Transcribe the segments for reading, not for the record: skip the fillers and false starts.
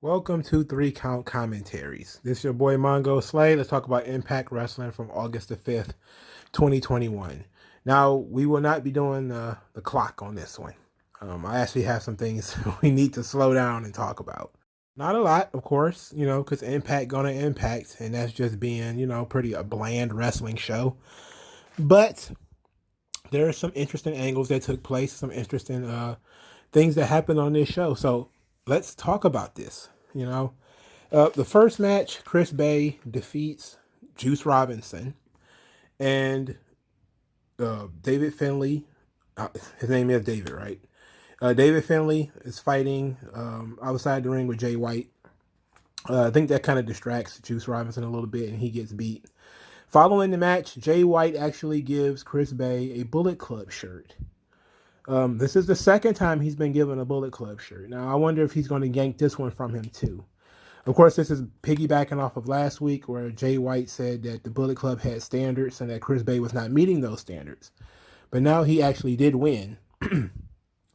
Welcome to 3 Count Commentaries. This is your boy MagMongoSlade. Let's talk about Impact Wrestling from August the 5th, 2021. Now, we will not be doing the clock on this one. I actually have some things we need to slow down and talk about. Not a lot, of course, because Impact gonna impact, and that's just being, pretty a bland wrestling show. But there are some interesting angles that took place, some interesting things that happened on this show. So let's talk about this. The first match, Chris Bay defeats Juice Robinson, and David Finlay. His name is David, right? David Finlay is fighting outside the ring with Jay White. I think that kind of distracts Juice Robinson a little bit, and he gets beat. Following the match, Jay White actually gives Chris Bay a Bullet Club shirt. This is the second time he's been given a Bullet Club shirt. Now, I wonder if he's going to yank this one from him, too. Of course, this is piggybacking off of last week where Jay White said that the Bullet Club had standards and that Chris Bay was not meeting those standards. But now he actually did win.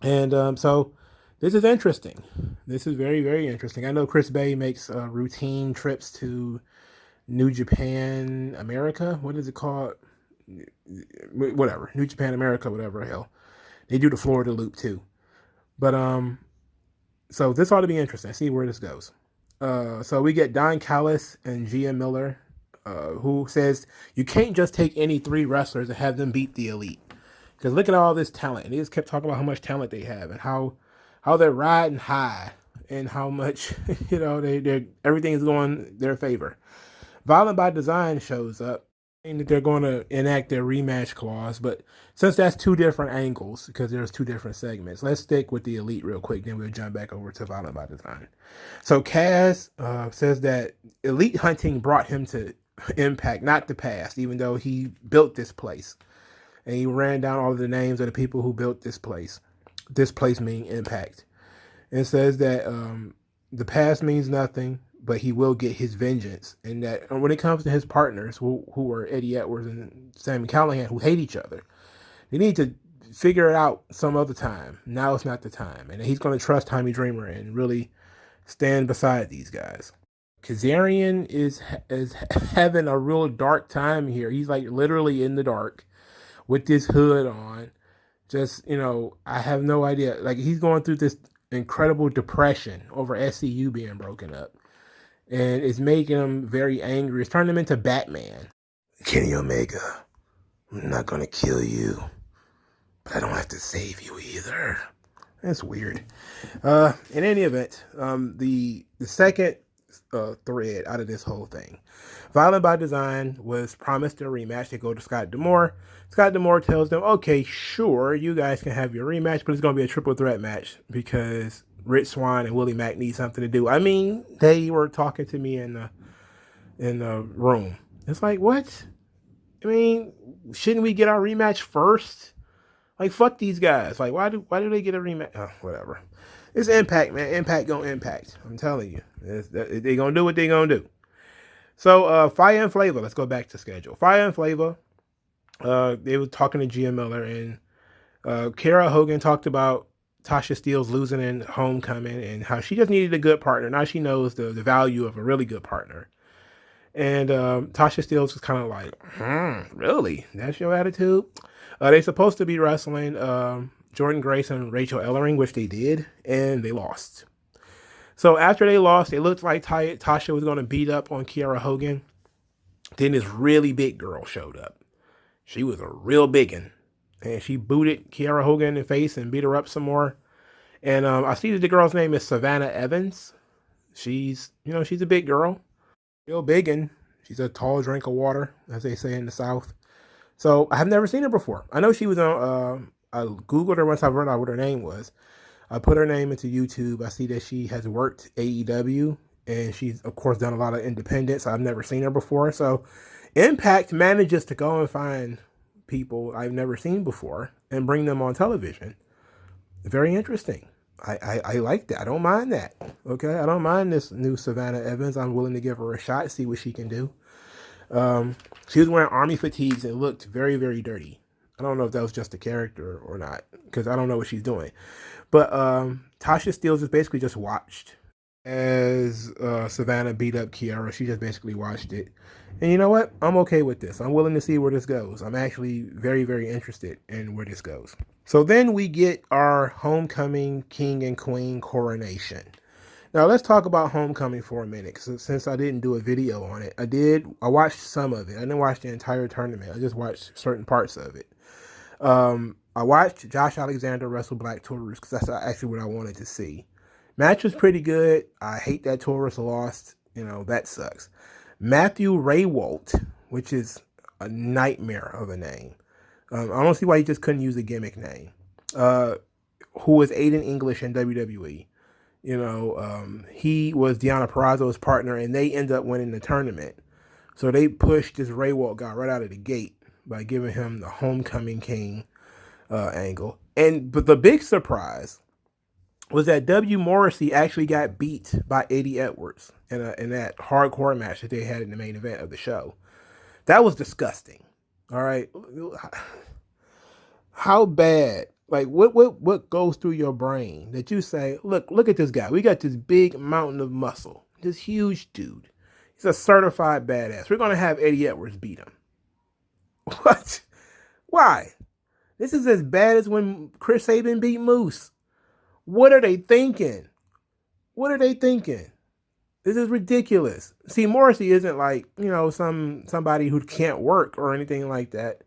And so this is interesting. This is very, very interesting. I know Chris Bay makes routine trips to New Japan America. What is it called? Whatever. New Japan America, whatever the hell. They do the Florida loop too. But so this ought to be interesting. See where this goes. So we get Don Callis and Gia Miller, who says you can't just take any 3 wrestlers and have them beat the Elite. Because look at all this talent. And they just kept talking about how much talent they have and how they're riding high and how much, they everything is going their favor. Violent by Design shows up, and that they're going to enact their rematch clause. But since that's 2 different angles, because there's 2 different segments, let's stick with the Elite real quick. Then we'll jump back over to Violent by Design. So Kaz says that Elite Hunting brought him to Impact, not the past, even though he built this place. And he ran down all of the names of the people who built this place. This place meaning Impact. And says that the past means nothing, but he will get his vengeance. And that when it comes to his partners, who are Eddie Edwards and Sami Callihan, who hate each other, they need to figure it out some other time. Now is not the time. And he's going to trust Tommy Dreamer and really stand beside these guys. Kazarian is having a real dark time here. He's like literally in the dark with this hood on. Just, I have no idea. Like, he's going through this incredible depression over SCU being broken up. And it's making him very angry. It's turning him into Batman. Kenny Omega, I'm not going to kill you, but I don't have to save you either. That's weird. In any event, the second thread out of this whole thing. Violent by Design was promised a rematch. They go to Scott D'Amore. Scott D'Amore tells them, okay, sure, you guys can have your rematch, but it's going to be a triple threat match because Rich Swann and Willie Mack need something to do. I mean, they were talking to me in the room. It's like, what? I mean, shouldn't we get our rematch first? Like, fuck these guys. Like, why do they get a rematch? Oh, whatever. It's Impact, man. Impact gonna impact. I'm telling you. They gonna do what they gonna do. So, Fire and Flavor. Let's go back to schedule. Fire and Flavor. They were talking to Gia Miller, and Kara Hogan talked about Tasha Steelz losing in Homecoming and how she just needed a good partner. Now she knows the value of a really good partner. And Tasha Steelz was kind of like, really? That's your attitude? They're supposed to be wrestling Jordan Grace and Rachel Ellering, which they did, and they lost. So after they lost, it looked like Tasha was going to beat up on Kiera Hogan. Then this really big girl showed up. She was a real biggin'. And she booted Kiera Hogan in the face and beat her up some more. And I see that the girl's name is Savannah Evans. She's a big girl. Real biggin'. She's a tall drink of water, as they say in the South. So I have never seen her before. I know she was on, I Googled her once I found out what her name was. I put her name into YouTube. I see that she has worked AEW, and she's, of course, done a lot of independents. I've never seen her before. So Impact manages to go and find people I've never seen before and bring them on television. Very interesting. I like that. I don't mind that. Okay, I don't mind this new Savannah Evans. I'm willing to give her a shot, see what she can do. She was wearing army fatigues and looked very, very dirty. I don't know if that was just a character or not, because I don't know what she's doing. But Tasha Steelz is basically just watched as Savannah beat up Kiara. She just basically watched it. And you know what? I'm okay with this. I'm willing to see where this goes. I'm actually very, very interested in where this goes. So then we get our homecoming king and queen coronation. Now let's talk about homecoming for a minute, since I didn't do a video on it. I watched some of it. I didn't watch the entire tournament. I just watched certain parts of it. I watched Josh Alexander wrestle Black Taurus because that's actually what I wanted to see. Match was pretty good. I hate that Taurus lost. You know, that sucks. Matthew Raywalt, which is a nightmare of a name. I don't see why he just couldn't use a gimmick name. Who was Aiden English in WWE. You know, he was Deonna Purrazzo's partner, and they ended up winning the tournament. So they pushed this Raywalt guy right out of the gate by giving him the homecoming king angle. But the big surprise was that W. Morrissey actually got beat by Eddie Edwards in that hardcore match that they had in the main event of the show. That was disgusting. All right. How bad? Like, what goes through your brain that you say, look at this guy. We got this big mountain of muscle, this huge dude. He's a certified badass. We're going to have Eddie Edwards beat him. What? Why? This is as bad as when Chris Sabin beat Moose. What are they thinking? What are they thinking? This is ridiculous. See, Morrissey isn't like, you know, somebody who can't work or anything like that.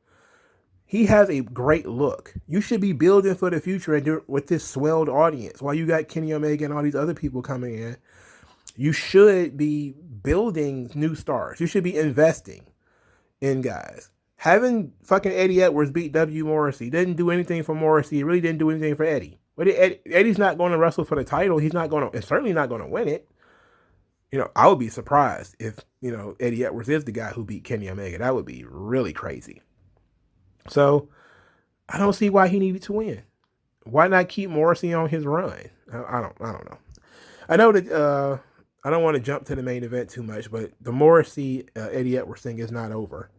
He has a great look. You should be building for the future with this swelled audience. While you got Kenny Omega and all these other people coming in, you should be building new stars. You should be investing in guys. Having fucking Eddie Edwards beat W. Morrissey didn't do anything for Morrissey. It really didn't do anything for Eddie. But Eddie's not going to wrestle for the title. He's not going to, and certainly not going to win it. You know, I would be surprised if, you know, Eddie Edwards is the guy who beat Kenny Omega. That would be really crazy. So I don't see why he needed to win. Why not keep Morrissey on his run? I don't know. I know that I don't want to jump to the main event too much, but the Morrissey Eddie Edwards thing is not over,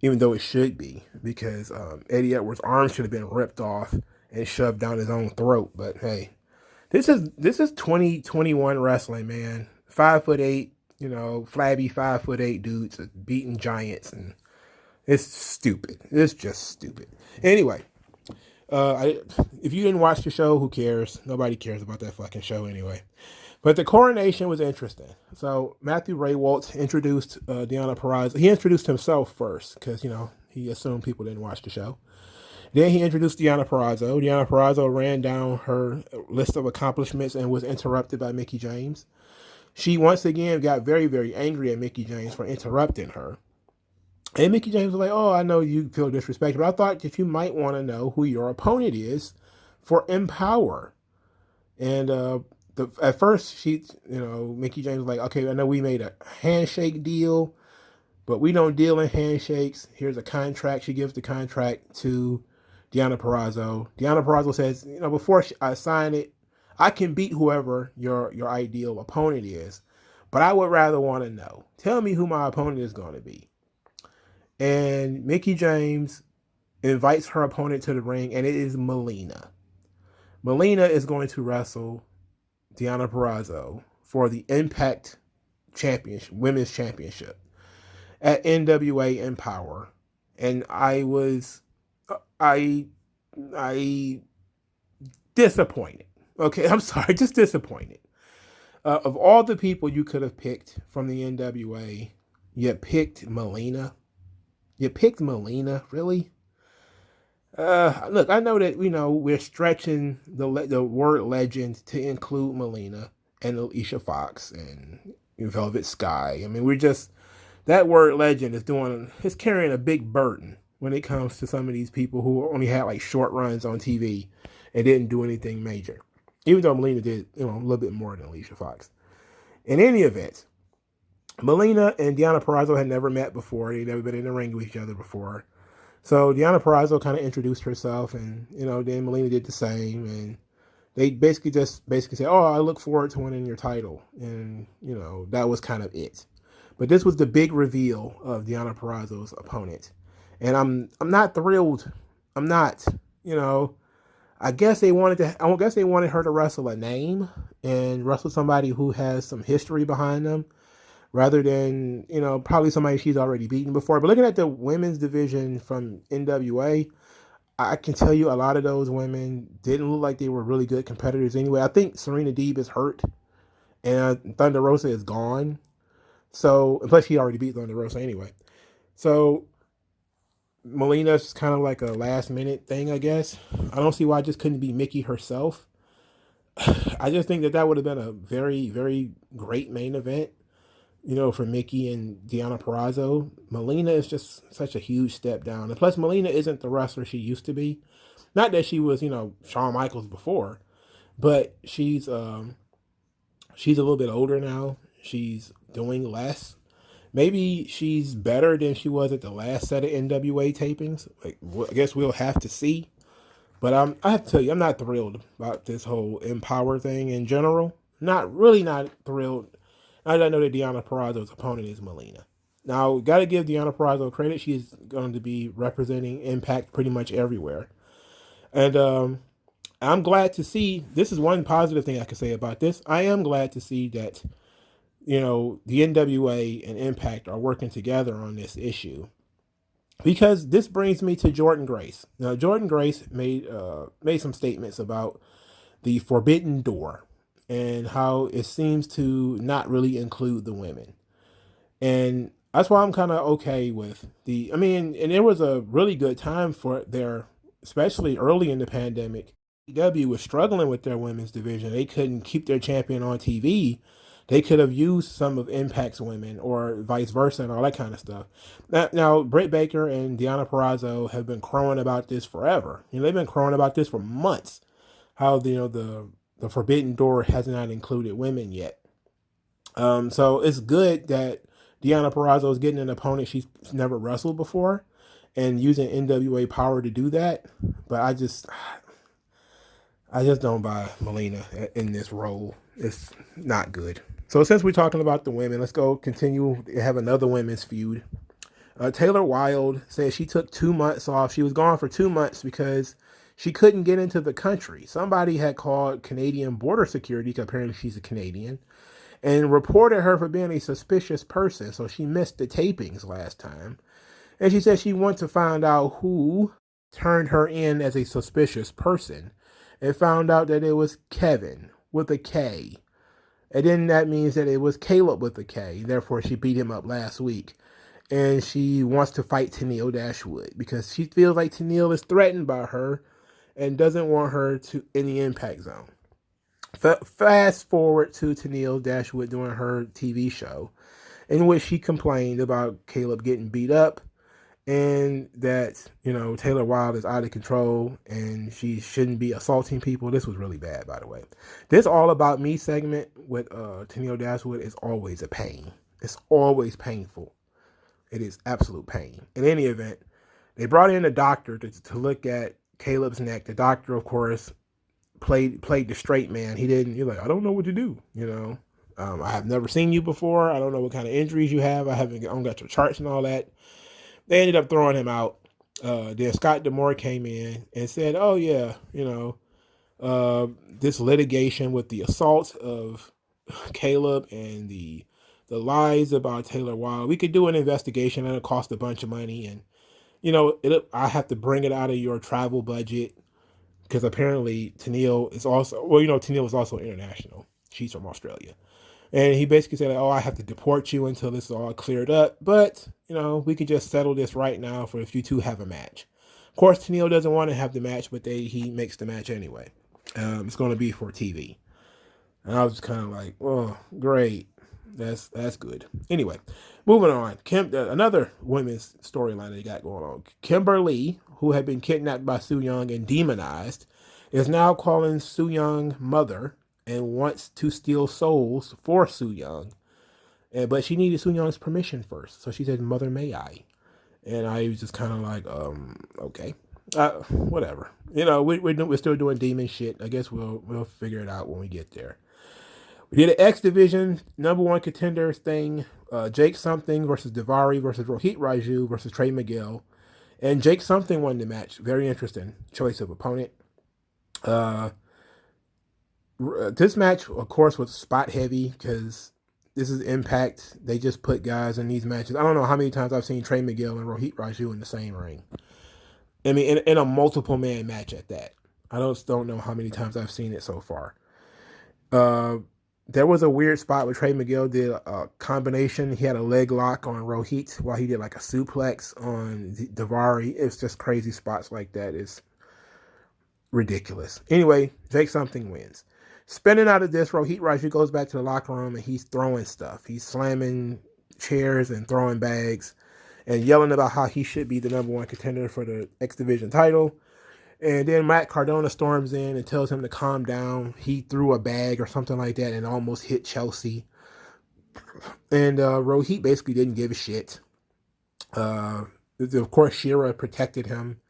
even though it should be, because Eddie Edwards' arm should have been ripped off and shoved down his own throat. But hey, this is 2021 wrestling, man. 5'8", you know, flabby 5'8" dudes beating giants, and it's stupid. It's just stupid. Anyway, if you didn't watch the show, who cares? Nobody cares about that fucking show anyway. But the coronation was interesting. So Matthew Raywalt introduced Deonna Purrazzo. He introduced himself first because, you know, he assumed people didn't watch the show. Then he introduced Deonna Purrazzo. Deonna Purrazzo ran down her list of accomplishments and was interrupted by Mickie James. She once again got very, very angry at Mickie James for interrupting her. And Mickie James was like, oh, I know you feel disrespected, but I thought that you might want to know who your opponent is for Empower. And at first, Mickie James was like, okay, I know we made a handshake deal, but we don't deal in handshakes. Here's a contract. She gives the contract to Deonna Purrazzo. Deonna Purrazzo says, you know, before I sign it, I can beat whoever your ideal opponent is, but I would rather want to know. Tell me who my opponent is going to be. And Mickie James invites her opponent to the ring, and it is Melina. Melina is going to wrestle Deonna Purrazzo for the Impact Championship, Women's Championship at NWA Empower. And I disappointed. Okay, I'm sorry, just disappointed. Of all the people you could have picked from the NWA, you picked Melina. You picked Melina, really? Look, I know that, you know, we're stretching the word legend to include Melina and Alicia Fox and Velvet Sky. I mean, that word legend is carrying a big burden when it comes to some of these people who only had like short runs on TV and didn't do anything major. Even though Melina did, you know, a little bit more than Alicia Fox. In any event, Melina and Deonna Purrazzo had never met before. They'd never been in the ring with each other before. So Deonna Purrazzo kind of introduced herself, and, you know, then Melina did the same. And they basically said, oh, I look forward to winning your title. And, you know, that was kind of it. But this was the big reveal of Deonna Purrazzo's opponent. And I'm not thrilled. I'm not, you know. I guess they wanted to. I guess they wanted her to wrestle a name and wrestle somebody who has some history behind them, rather than probably somebody she's already beaten before. But looking at the women's division from NWA, I can tell you a lot of those women didn't look like they were really good competitors anyway. I think Serena Deeb is hurt, and Thunder Rosa is gone. So, plus she already beat Thunder Rosa anyway. So Melina's kind of like a last minute thing, I guess. I don't see why I just couldn't be Mickey herself. I just think that that would have been a very, very great main event, for Mickey and Deonna Purrazzo. Melina is just such a huge step down. And plus, Melina isn't the wrestler she used to be. Not that she was, Shawn Michaels before, but she's a little bit older now. She's doing less. Maybe she's better than she was at the last set of NWA tapings. Like, I guess we'll have to see. But I have to tell you, I'm not thrilled about this whole Empower thing in general. Not thrilled. I know that Deonna Purrazzo's opponent is Melina. Now, got to give Deonna Purrazzo credit. She's going to be representing Impact pretty much everywhere. And I'm glad to see, this is one positive thing I can say about this. I am glad to see that, the NWA and Impact are working together on this issue. Because this brings me to Jordynne Grace. Now, Jordynne Grace made some statements about the Forbidden Door and how it seems to not really include the women. And that's why I'm kind of okay with and it was a really good time for their, especially early in the pandemic. EW was struggling with their women's division. They couldn't keep their champion on TV. They could have used some of Impact's women or vice versa and all that kind of stuff. Now Britt Baker and Deonna Purrazzo have been crowing about this forever. They've been crowing about this for months. How the Forbidden Door has not included women yet. So it's good that Deonna Purrazzo is getting an opponent she's never wrestled before and using NWA power to do that. But I just don't buy Melina in this role. It's not good. So since we're talking about the women, let's go continue to have another women's feud. Taylor Wilde said she took 2 months off. She was gone for 2 months because she couldn't get into the country. Somebody had called Canadian border security, because apparently she's a Canadian, and reported her for being a suspicious person. So she missed the tapings last time. And she said she wanted to find out who turned her in as a suspicious person, and found out that it was Kevin with a K. And then that means that it was Caleb with a K. Therefore, she beat him up last week. And she wants to fight Tenille Dashwood because she feels like Tenille is threatened by her and doesn't want her to in the Impact Zone. Fast forward to Tenille Dashwood doing her TV show, in which she complained about Caleb getting beat up and that, Taylor Wilde is out of control and she shouldn't be assaulting people. This was really bad, by the way. This All About Me segment with Tenille Dashwood is always a pain. It's always painful. It is absolute pain. In any event, they brought in a doctor to look at Caleb's neck. The doctor, of course, played the straight man. You're like, I don't know what to do, I have never seen you before. I don't know what kind of injuries you have. I don't got your charts and all that. They ended up throwing him out. Then Scott D'Amore came in and said, oh yeah, this litigation with the assault of Caleb and the lies about Taylor Wilde, we could do an investigation and it'll cost a bunch of money. And, I have to bring it out of your travel budget because apparently Tenille is also, Tenille is also international. She's from Australia. And he basically said, oh, I have to deport you until this is all cleared up. But, we could just settle this right now for if you two have a match. Of course, Tenille doesn't want to have the match, but he makes the match anyway. It's going to be for TV. And I was just kind of like, oh, great. That's good. Anyway, moving on. Another women's storyline they got going on. Kimberly, who had been kidnapped by Su Yung and demonized, is now calling Su Yung mother and wants to steal souls for Su Yung. But she needed Su Young's permission first. So she said, Mother, may I? And I was just kind of like, okay. Whatever. We're still doing demon shit. I guess we'll figure it out when we get there. We did an X Division #1 contenders thing. Jake Something versus Daivari versus Rohit Raju versus Trey Miguel. And Jake Something won the match. Very interesting choice of opponent. Uh, this match, of course, was spot heavy because this is Impact. They just put guys in these matches. I don't know how many times I've seen Trey Miguel and Rohit Raju in the same ring. I mean, in a multiple man match at that. I don't know how many times I've seen it so far. Uh, there was a weird spot where Trey Miguel did a combination. He had a leg lock on Rohit while he did like a suplex on Davari. It's just crazy spots like that. It's ridiculous. Anyway, Jake something wins. Spinning out of this, Rohit Raju goes back to the locker room and he's throwing stuff. He's slamming chairs and throwing bags and yelling about how he should be the #1 contender for the X Division title. And then Matt Cardona storms in and tells him to calm down. He threw a bag or something like that and almost hit Chelsea. And Rohit basically didn't give a shit. Of course, Shira protected him.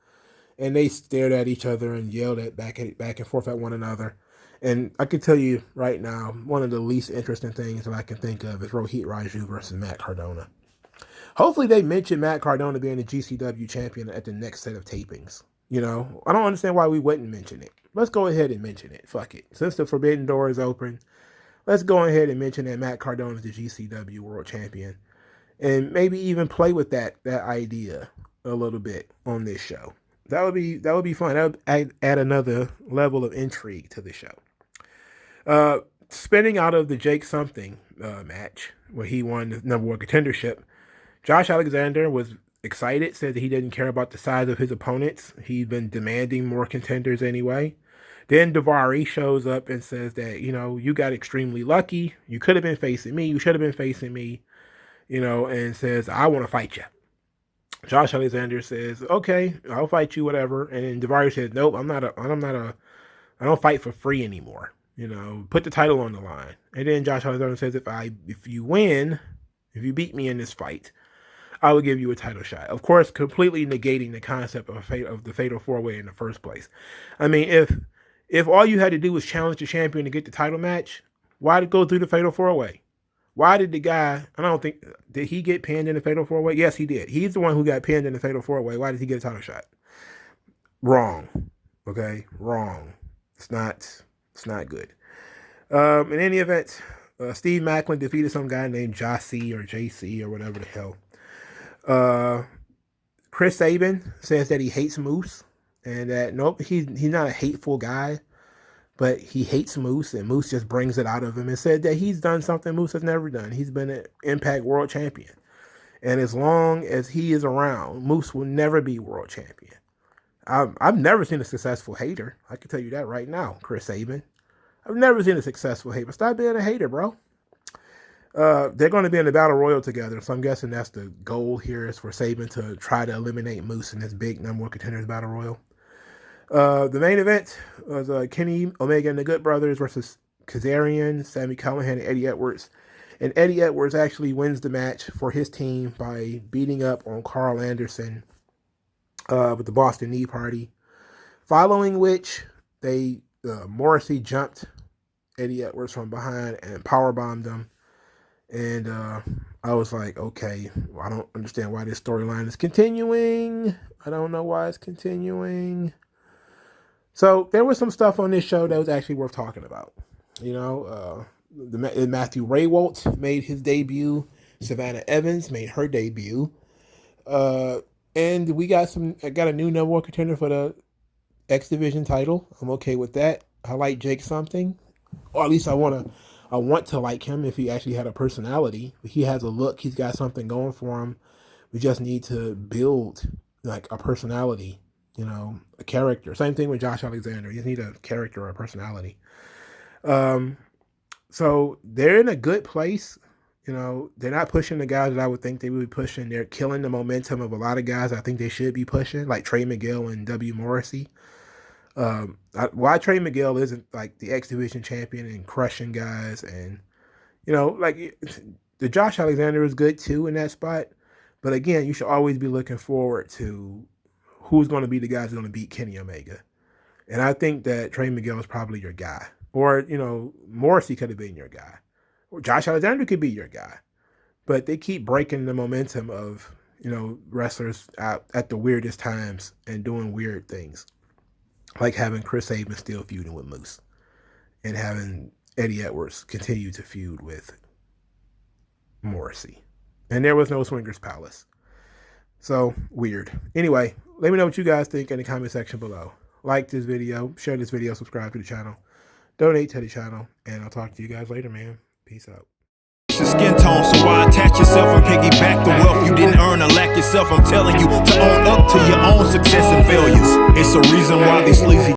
And they stared at each other and yelled at back and forth at one another. And I can tell you right now, one of the least interesting things that I can think of is Rohit Raju versus Matt Cardona. Hopefully they mention Matt Cardona being the GCW champion at the next set of tapings. You know, I don't understand why we wouldn't mention it. Let's go ahead and mention it. Fuck it. Since the Forbidden Door is open, let's go ahead and mention that Matt Cardona is the GCW World Champion. And maybe even play with that idea a little bit on this show. That would be fun. That would add another level of intrigue to the show. Spinning out of the Jake something match where he won the #1 contendership, Josh Alexander was excited, said that he didn't care about the size of his opponents. He's been demanding more contenders anyway. Then Davari shows up and says that, you know, you got extremely lucky. You could have been facing me. You should have been facing me, you know, and says, I want to fight you. Josh Alexander says, okay, I'll fight you, whatever. And then Davari says, nope, I don't fight for free anymore. You know, put the title on the line. And then Josh Alexander says, if you win, if you beat me in this fight, I will give you a title shot. Of course, completely negating the concept of the Fatal 4-Way in the first place. I mean, if all you had to do was challenge the champion to get the title match, why go through the Fatal 4-Way? Why did the guy, did he get pinned in the Fatal 4-Way? Yes, he did. He's the one who got pinned in the Fatal 4-Way. Why did he get a title shot? Wrong. Okay? Wrong. It's not good. In any event, Steve Macklin defeated some guy named Jossie or JC or whatever the hell. Chris Sabin says that he hates Moose and that nope, he's not a hateful guy, but he hates Moose and Moose just brings it out of him and said that he's done something Moose has never done. He's been an Impact World Champion. And as long as he is around, Moose will never be World Champion. I've never seen a successful hater. I can tell you that right now, Chris Sabin. I've never seen a successful hater. Stop being a hater, bro. They're going to be in the Battle Royal together, so I'm guessing that's the goal here is for Sabin to try to eliminate Moose in this big #1 contenders Battle Royal. The main event was Kenny Omega and the Good Brothers versus Kazarian, Sami Callihan, and Eddie Edwards. And Eddie Edwards actually wins the match for his team by beating up on Carl Anderson with the Boston Knee Party. Following which, Morrissey jumped Eddie Edwards from behind and powerbombed him. And I was like, okay, well, I don't understand why this storyline is continuing. I don't know why it's continuing. So there was some stuff on this show that was actually worth talking about. You know, Matthew Raywalt made his debut. Savannah Evans made her debut. And we got a new #1 contender for the X Division title. I'm okay with that. I like Jake something. Or at least I want to like him if he actually had a personality. He has a look. He's got something going for him. We just need to build like a personality, you know, a character. Same thing with Josh Alexander. You just need a character or a personality. So they're in a good place. You know, they're not pushing the guys that I would think they would be pushing. They're killing the momentum of a lot of guys I think they should be pushing, like Trey Miguel and W. Morrissey. Why Trey Miguel isn't like the X Division champion and crushing guys, and you know, like the Josh Alexander is good too in that spot. But again, you should always be looking forward to who's going to be the guys who's going to beat Kenny Omega. And I think that Trey Miguel is probably your guy, or you know, Morrissey could have been your guy, or Josh Alexander could be your guy. But they keep breaking the momentum of, you know, wrestlers out at the weirdest times and doing weird things. Like having Chris Sabin still feuding with Moose, and having Eddie Edwards continue to feud with Morrissey. And there was no Swingers Palace. So, weird. Anyway, let me know what you guys think in the comment section below. Like this video, share this video, subscribe to the channel, donate to the channel, and I'll talk to you guys later, man. Peace out. Your skin tone, so why attach yourself and piggyback the wealth you didn't earn or lack yourself? I'm telling you to own up to your own success and failures. It's a reason why these sleazy